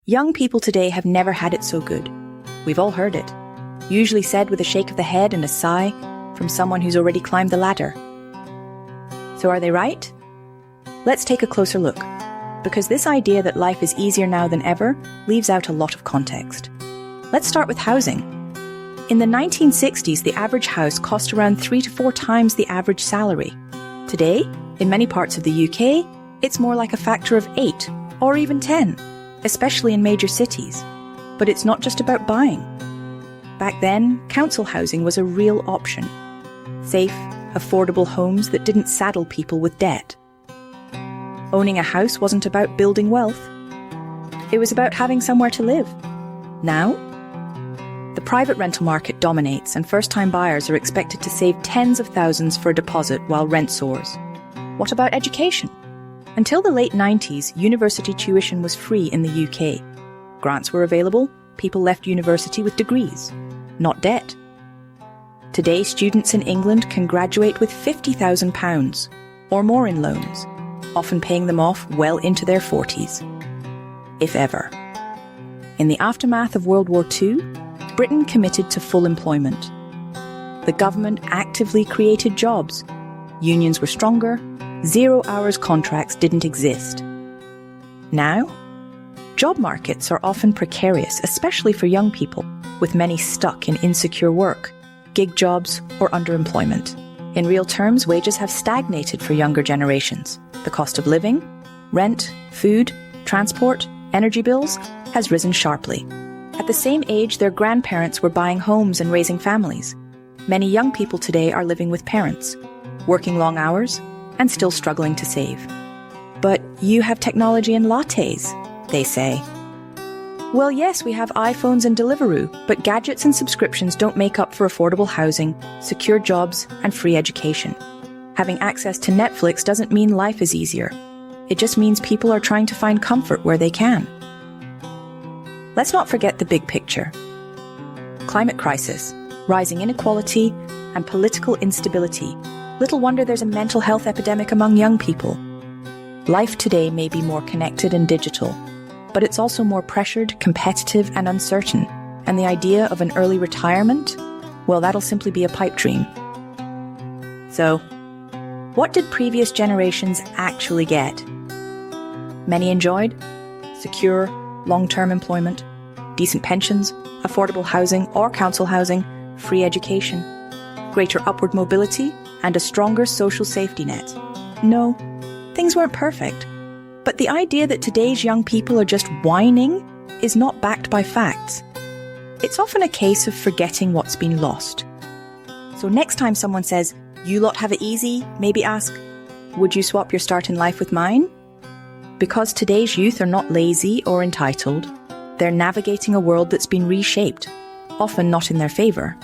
Young people today have never had it so good. We've all heard it, usually said with a shake of the head and a sigh from someone who's already climbed the ladder. So are they right? Let's take a closer look, because this idea that life is easier now than ever leaves out a lot of context. Let's start with housing. In the 1960s, the average house cost around 3 to 4 times the average salary. Today, in many parts of the UK, it's more like a factor of 8 or even 10, especially in major cities. But it's not just about buying. Back then, council housing was a real option. Safe, affordable homes that didn't saddle people with debt. Owning a house wasn't about building wealth. It was about having somewhere to live. Now, the private rental market dominates, and first-time buyers are expected to save tens of thousands for a deposit while rent soars. What about education? Until the late 90s, university tuition was free in the UK. Grants were available, people left university with degrees, not debt. Today, students in England can graduate with £50,000 or more in loans, often paying them off well into their 40s, if ever. In the aftermath of World War II, Britain committed to full employment. The government actively created jobs. Unions were stronger. 0-hours contracts didn't exist. Now, job markets are often precarious, especially for young people, with many stuck in insecure work, gig jobs, or underemployment. In real terms, wages have stagnated for younger generations. The cost of living, rent, food, transport, energy bills has risen sharply. At the same age, their grandparents were buying homes and raising families. Many young people today are living with parents, working long hours, and still struggling to save. But you have technology and lattes, they say. Well, yes, we have iPhones and Deliveroo, but gadgets and subscriptions don't make up for affordable housing, secure jobs, and free education. Having access to Netflix doesn't mean life is easier. It just means people are trying to find comfort where they can. Let's not forget the big picture. Climate crisis, rising inequality, and political instability. Little wonder there's a mental health epidemic among young people. Life today may be more connected and digital, but it's also more pressured, competitive, and uncertain. And the idea of an early retirement? Well, that'll simply be a pipe dream. So, what did previous generations actually get? Many enjoyed secure, long-term employment, decent pensions, affordable housing or council housing, free education, greater upward mobility, and a stronger social safety net. No, things weren't perfect. But the idea that today's young people are just whining is not backed by facts. It's often a case of forgetting what's been lost. So next time someone says, "You lot have it easy," maybe ask, "Would you swap your start in life with mine?" Because today's youth are not lazy or entitled. They're navigating a world that's been reshaped, often not in their favour.